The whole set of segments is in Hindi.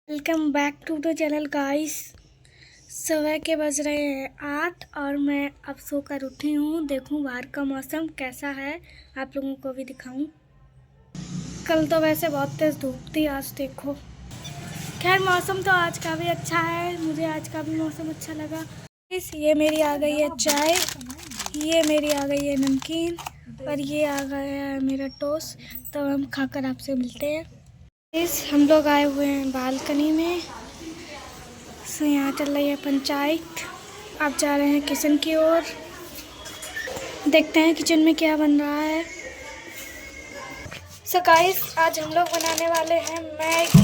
Welcome back to the channel guys. सुबह के बज रहे हैं 8 और मैं अब सोकर उठी हूँ। देखूँ बाहर का मौसम कैसा है, आप लोगों को भी दिखाऊँ। कल तो वैसे बहुत तेज़ धूप थी, आज देखो। खैर मौसम तो आज का भी अच्छा है, मुझे आज का भी मौसम अच्छा लगा। ये मेरी आ गई है चाय, ये मेरी आ गई है नमकीन और ये आ गया है मेरा टोस्ट। तो हम खाकर आपसे मिलते हैं। हम लोग आए हुए हैं बालकनी में। यहाँ चल रही है पंचायत। आप जा रहे हैं किचन की ओर। देखते हैं किचन में क्या बन रहा है। सो गाइस, आज हम लोग बनाने वाले हैं मैगी।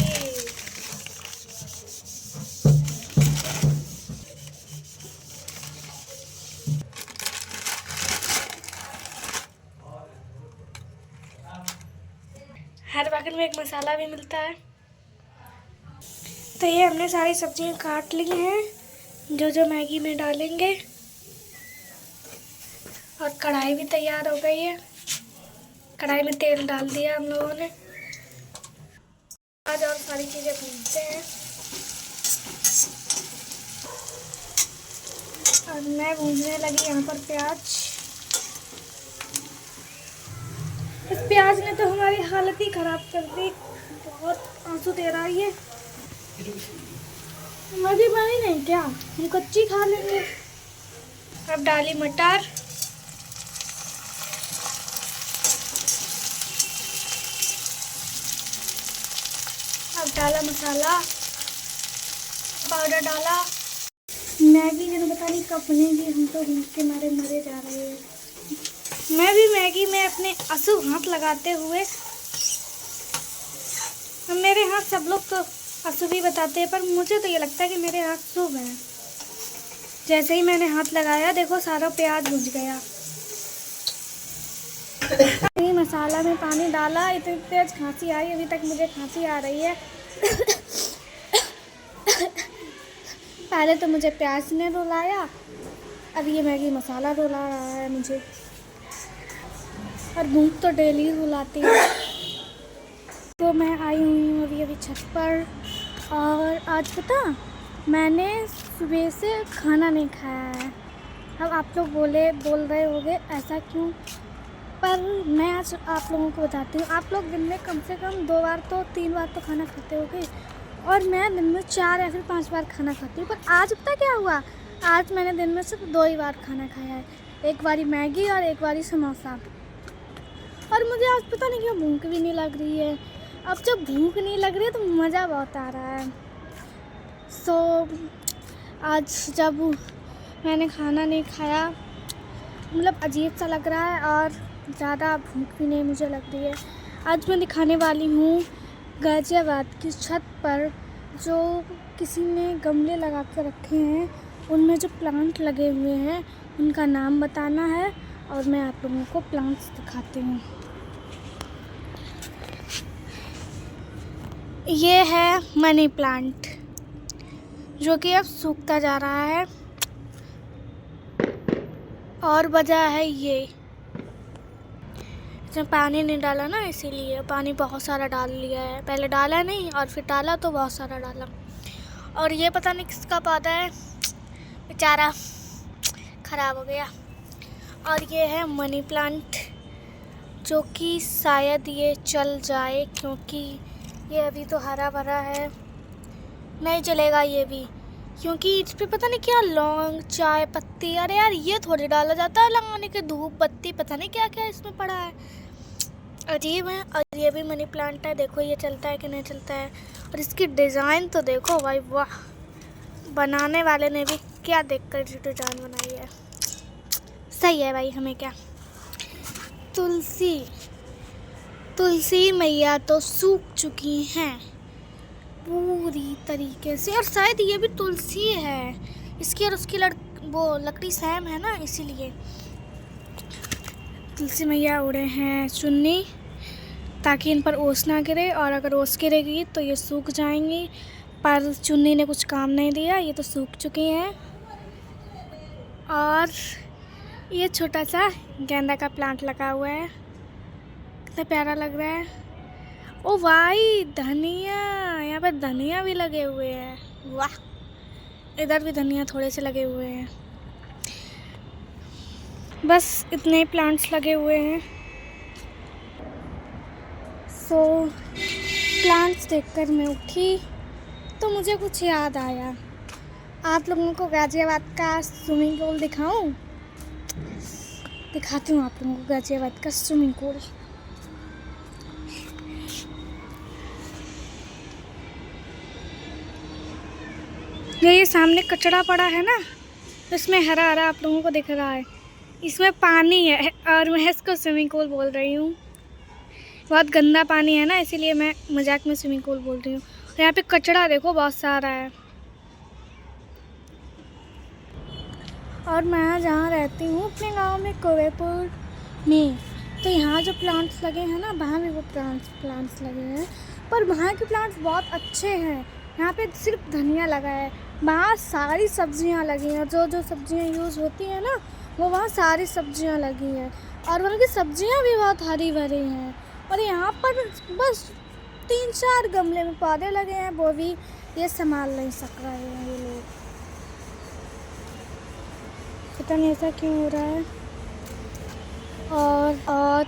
हर बगल में एक मसाला भी मिलता है। तो ये हमने सारी सब्जियां काट ली हैं जो जो मैगी में डालेंगे, और कढ़ाई भी तैयार हो गई है। कढ़ाई में तेल डाल दिया हम लोगों ने। आज और सारी चीज़ें भूनते हैं। और मैं भूनने लगी यहाँ पर प्याज। इस प्याज ने तो हमारी हालत ही खराब कर दी, बहुत आंसू दे रहा है ये। मैगी बनी नहीं क्या, हम कच्ची खा लेंगे। अब डाली मटर, अब डाला मसाला पाउडर डाला। मैगी जो पता नहीं कब बनेगी, हम तो भूख के मारे मरे जा रहे हैं। मैं भी मैगी में अपने अशुभ हाथ लगाते हुए, मेरे हाथ सब लोग तो अशुभ ही बताते हैं, पर मुझे तो ये लगता है कि मेरे हाथ शुभ हैं। जैसे ही मैंने हाथ लगाया, देखो सारा प्याज भुज गया। मसाला में पानी डाला, इतनी तेज खांसी आई, अभी तक मुझे खांसी आ रही है। पहले तो मुझे प्याज ने रुलाया, अब ये मैगी मसाला रुला रहा है मुझे। और भूख तो डेली रुलाती है। तो मैं आई हुई हूँ अभी छत पर। और आज पता, मैंने सुबह से खाना नहीं खाया है। अब आप लोग बोल रहे होंगे ऐसा क्यों, पर मैं आज आप लोगों को बताती हूँ। आप लोग दिन में कम से कम 2 बार तो 3 बार तो खाना खाते होगे, और मैं दिन में 4 या फिर 5 बार खाना खाती हूँ। पर आज पता क्या हुआ, आज मैंने दिन में सिर्फ 2 ही बार खाना खाया है। एक बारी मैगी और एक बारी समोसा। और मुझे आज पता नहीं क्यों भूख भी नहीं लग रही है। अब जब भूख नहीं लग रही है तो मज़ा बहुत आ रहा है। सो आज जब मैंने खाना नहीं खाया, मतलब अजीब सा लग रहा है और ज़्यादा भूख भी नहीं मुझे लग रही है। आज मैं दिखाने वाली हूँ गाज़ियाबाद की छत पर जो किसी ने गमले लगा के रखे हैं, उनमें जो प्लांट लगे हुए हैं उनका नाम बताना है, और मैं आप लोगों को प्लांट्स दिखाती हूँ। ये है मनी प्लांट जो कि अब सूखता जा रहा है, और वजह है ये, इसमें पानी नहीं डाला ना, इसीलिए। पानी बहुत सारा डाल लिया है, पहले डाला नहीं और फिर डाला तो बहुत सारा डाला। और ये पता नहीं किसका पौधा है, बेचारा ख़राब हो गया। और ये है मनी प्लांट जो कि शायद ये चल जाए, क्योंकि ये अभी तो हरा भरा है। नहीं चलेगा ये भी, क्योंकि इस पे पता नहीं क्या लौंग, चाय पत्ती, अरे यार ये थोड़ी डाला जाता है लगाने के, धूप बत्ती, पता नहीं क्या क्या इसमें पड़ा है, अजीब है। और ये भी मनी प्लांट है, देखो ये चलता है कि नहीं चलता है। और इसकी डिज़ाइन तो देखो भाई, वाह, बनाने वाले ने भी क्या देखकर डिज़ाइन बनाई है। सही है भाई, हमें क्या। तुलसी मैया तो सूख चुकी हैं पूरी तरीके से, और शायद ये भी तुलसी है, इसकी और उसकी वो लकड़ी सेम है ना, इसीलिए। तुलसी मैया उड़े हैं चुन्नी, ताकि इन पर ओस ना गिरे, और अगर ओस गिरेगी तो ये सूख जाएंगी। पर चुन्नी ने कुछ काम नहीं दिया, ये तो सूख चुकी हैं। और ये छोटा सा गेंदा का प्लांट लगा हुआ है, कितना प्यारा लग रहा है। ओ भाई धनिया, यहाँ पे धनिया भी लगे हुए हैं, वाह। इधर भी धनिया थोड़े से लगे हुए हैं। बस इतने प्लांट्स लगे हुए हैं। सो प्लांट्स देखकर मैं उठी तो मुझे कुछ याद आया। आप लोगों को गाजियाबाद का स्विमिंग पूल दिखाऊं? दिखाती हूँ आप लोगों को गाजियाबाद का स्विमिंग पूल। ये सामने कचरा पड़ा है ना, इसमें हरा हरा आप लोगों को दिख रहा है, इसमें पानी है और मैं इसको स्विमिंग पूल बोल रही हूँ। बहुत गंदा पानी है ना, इसीलिए मैं मजाक में स्विमिंग पूल बोल रही हूँ। और यहाँ पे कचरा देखो बहुत सारा है। और मैं जहाँ रहती हूँ अपने गांव में कुवेपुर में, तो यहाँ जो प्लांट्स लगे हैं ना, वहाँ भी वो प्लांट्स लगे हैं, पर वहाँ के प्लांट्स बहुत अच्छे हैं। यहाँ पे सिर्फ धनिया लगा है, वहाँ सारी सब्जियाँ लगी हैं। जो जो सब्जियाँ यूज़ होती हैं ना, वो वहाँ सारी सब्जियाँ लगी हैं, और वहाँ की सब्जियाँ भी बहुत हरी भरी हैं। और यहाँ पर बस 3-4 गमले में पौधे लगे हैं, वो भी ये संभाल नहीं सक रहे हैं ये लोग। पता नहीं ऐसा क्यों हो रहा है। और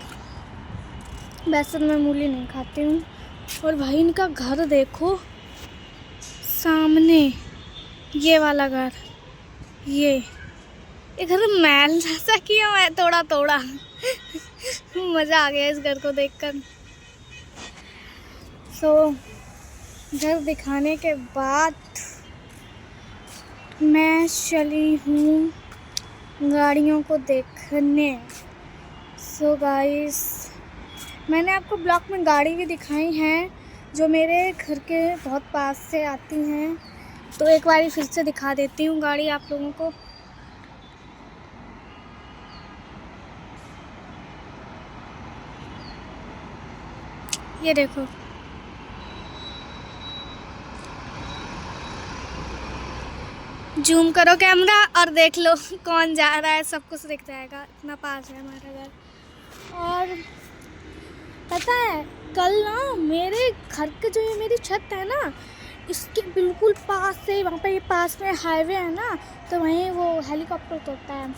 वैसे मैं मूली नहीं खाती हूँ। और भाई इनका घर देखो, सामने ये वाला घर, ये घर मैल जैसा किया है थोड़ा थोड़ा। मज़ा आ गया इस घर को देखकर। सो घर दिखाने के बाद मैं चली हूँ गाड़ियों को देखने। सो गाइस, मैंने आपको ब्लॉग में गाड़ी भी दिखाई हैं जो मेरे घर के बहुत पास से आती हैं, तो एक बार फिर से दिखा देती हूँ गाड़ी आप लोगों को। ये देखो, जूम करो कैमरा और देख लो कौन जा रहा है, सब कुछ दिख जाएगा, इतना पास है हमारा घर। और पता है कल ना मेरे घर के जो ये मेरी छत है ना, इसके बिल्कुल पास से, वहाँ पे ये पास में हाईवे है ना, तो वहीं वो हेलीकॉप्टर उतरता है।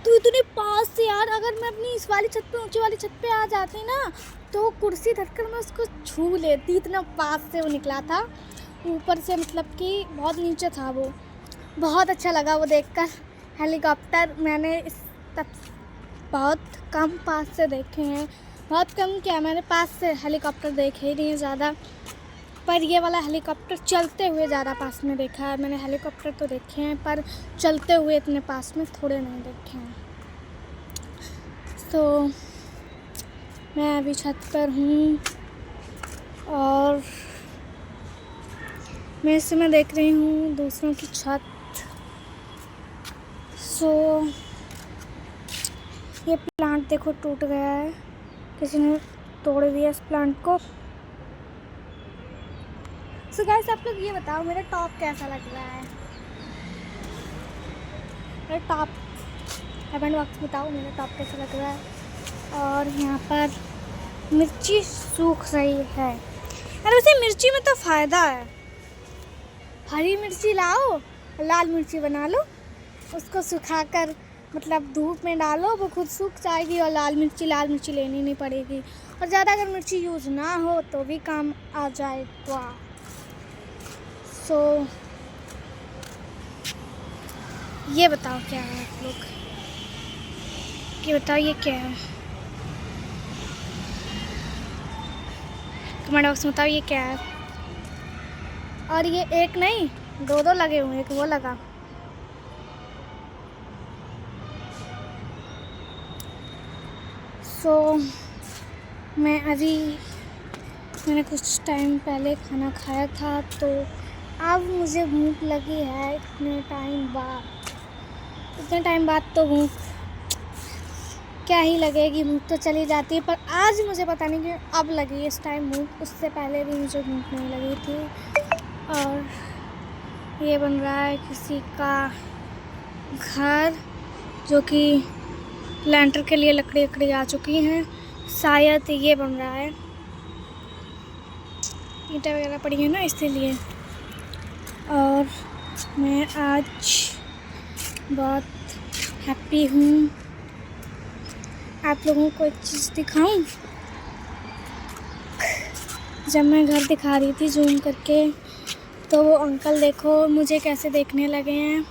तो इतने पास से यार, अगर मैं अपनी इस वाली छत पे, ऊंची वाली छत पे आ जाती ना, तो कुर्सी धरकर मैं उसको छू लेती, इतना पास से वो निकला था ऊपर से, मतलब कि बहुत नीचे था वो। बहुत अच्छा लगा वो देखकर हेलीकॉप्टर। मैंने इस तब बहुत कम पास से देखे हैं, बहुत कम क्या, मैंने पास से हेलीकॉप्टर देखे ही नहीं है ज़्यादा, पर ये वाला हेलीकॉप्टर चलते हुए ज़्यादा पास में देखा है। मैंने हेलीकॉप्टर तो देखे हैं, पर चलते हुए इतने पास में थोड़े नहीं देखे हैं। तो मैं अभी छत पर हूँ और मैं इस समय देख रही हूँ दूसरों की छत। सो ये प्लांट देखो टूट गया है, किसी ने तोड़ दिया इस प्लांट को। सो गाइस, आप लोग ये बताओ मेरा टॉप कैसा लग रहा है। मेरा टॉप कमेंट बॉक्स में बताओ मेरा टॉप कैसा लग रहा है। और यहाँ पर मिर्ची सूख रही है यार, वैसे मिर्ची में तो फ़ायदा है। हरी मिर्ची लाओ, लाल मिर्ची बना लो, उसको सुखाकर मतलब धूप में डालो, वो खुद सूख जाएगी और लाल मिर्ची लेनी नहीं पड़ेगी। और ज़्यादा अगर मिर्ची यूज़ ना हो तो भी काम आ जाएगा। सो ये बताओ क्या है आप लोग, ये बताओ ये क्या है, कमेंट बॉक्स में बताओ ये क्या है। और ये एक नहीं, 2 लगे हुए हैं, एक वो लगा। सो मैंने कुछ टाइम पहले खाना खाया था, तो अब मुझे भूख लगी है इतने टाइम बाद तो भूख क्या ही लगेगी, भूख तो चली जाती है। पर आज मुझे पता नहीं क्यों अब लगी इस टाइम भूख, उससे पहले भी मुझे भूख नहीं लगी थी। और ये बन रहा है किसी का घर, जो कि लेंटर के लिए लकड़ी आ चुकी हैं, शायद ये बन रहा है। ईंटें वगैरह पड़ी हैं ना, इसीलिए। और मैं आज बहुत हैप्पी हूँ। आप लोगों को एक चीज़ दिखाऊं। जब मैं घर दिखा रही थी जूम करके, तो वो अंकल देखो मुझे कैसे देखने लगे हैं।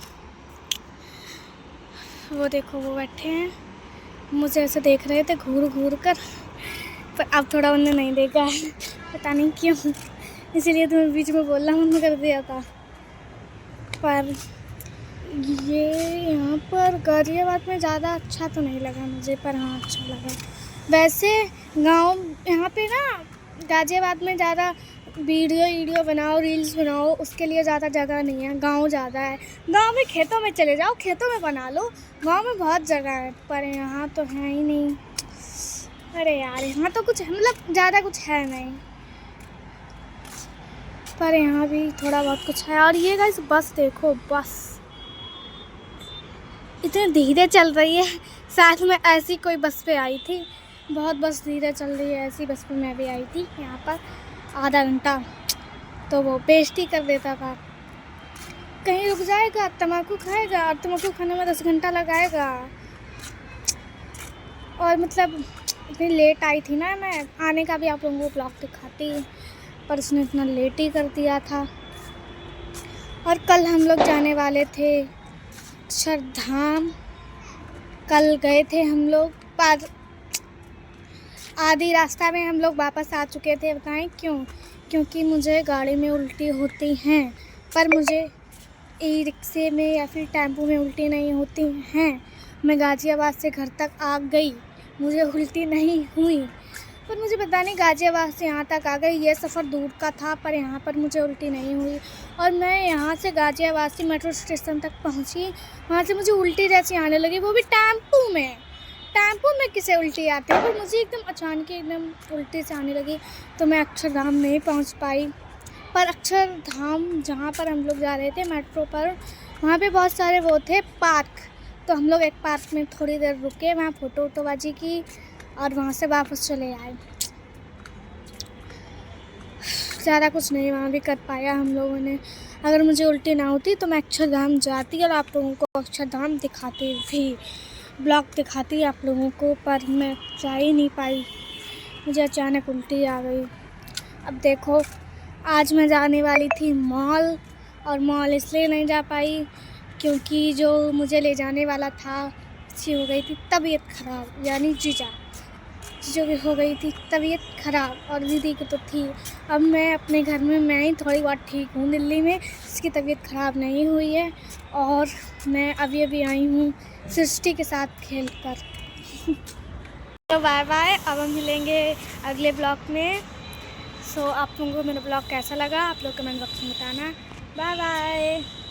वो देखो, वो बैठे हैं, मुझे ऐसे देख रहे थे घूर घूर कर, पर अब थोड़ा उन्होंने नहीं देखा है, पता नहीं क्यों, इसीलिए तुम्हें बीच में बोलना बंद कर दिया था। पर ये यहाँ पर गाज़ियाबाद में ज़्यादा अच्छा तो नहीं लगा मुझे, पर हाँ अच्छा लगा। वैसे गांव यहाँ पे ना गाज़ियाबाद में ज़्यादा वीडियो बनाओ, रील्स बनाओ, उसके लिए ज़्यादा जगह नहीं है। गांव ज़्यादा है। गांव में खेतों में चले जाओ, खेतों में बना लो। गांव में बहुत जगह है, पर यहाँ तो है ही नहीं। अरे यार, यहाँ तो कुछ मतलब ज़्यादा कुछ है नहीं, पर यहाँ भी थोड़ा बहुत कुछ है। और ये गाइस बस देखो, बस इतनी धीरे चल रही है। साथ में ऐसी कोई बस पे आई थी, बहुत बस धीरे चल रही है। ऐसी बस पे मैं भी आई थी यहाँ पर आधा घंटा, तो वो बेइज्जती कर देता था। कहीं रुक जाएगा, तम्बाकू खाएगा, और तम्बाकू खाने में 10 घंटा लगाएगा। और मतलब इतनी लेट आई थी ना, मैं आने का भी आप लोगों को ब्लॉग दिखाती, पर उसने इतना लेट ही कर दिया था। और कल हम लोग जाने वाले थे अक्षरधाम। कल गए थे हम लोग, पर आधी रास्ता में हम लोग वापस आ चुके थे। बताएं क्यों? क्योंकि मुझे गाड़ी में उल्टी होती हैं, पर मुझे ई रिक्शे में या फिर टेम्पो में उल्टी नहीं होती हैं। मैं गाज़ियाबाद से घर तक आ गई, मुझे उल्टी नहीं हुई, पर मुझे पता नहीं गाज़ियाबाद से यहाँ तक आ गई। ये सफ़र दूर का था, पर यहाँ पर मुझे उल्टी नहीं हुई। और मैं यहाँ से गाज़ियाबाद से मेट्रो स्टेशन तक पहुँची, वहाँ से मुझे उल्टी जैसी आने लगी, वो भी टेम्पो में। टेम्पो में किसे उल्टी आती है, पर मुझे एकदम अचानक एकदम उल्टी से आने लगी, तो मैं अक्षरधाम नहीं पहुँच पाई। पर अक्षरधाम जहाँ पर हम लोग जा रहे थे मेट्रो पर, वहाँ पे बहुत सारे वो थे पार्क, तो हम लोग एक पार्क में थोड़ी देर रुके, वहाँ फ़ोटोबाजी की और वहाँ से वापस चले आए। ज़्यादा कुछ नहीं वहाँ भी कर पाया हम लोगों ने। अगर मुझे उल्टी ना होती तो मैं अक्षरधाम जाती और आप लोगों को अक्षरधाम दिखाती भी, ब्लॉग दिखाती आप लोगों को, पर मैं जा ही नहीं पाई, मुझे अचानक उल्टी आ गई। अब देखो, आज मैं जाने वाली थी मॉल, और मॉल इसलिए नहीं जा पाई क्योंकि जो मुझे ले जाने वाला था, उसकी हो गई थी तबीयत ख़राब, यानी जीजो की हो गई थी तबीयत ख़राब, और दीदी की तो थी। अब मैं अपने घर में मैं ही थोड़ी बहुत ठीक हूँ, दिल्ली में जिसकी तबीयत ख़राब नहीं हुई है, और मैं अभी आई हूँ सृष्टि के साथ खेल कर। तो बाय बाय, अब हम मिलेंगे अगले ब्लॉग में। सो आप लोगों को मेरा ब्लॉग कैसा लगा, आप लोग कमेंट बॉक्स में बताना। Bye bye.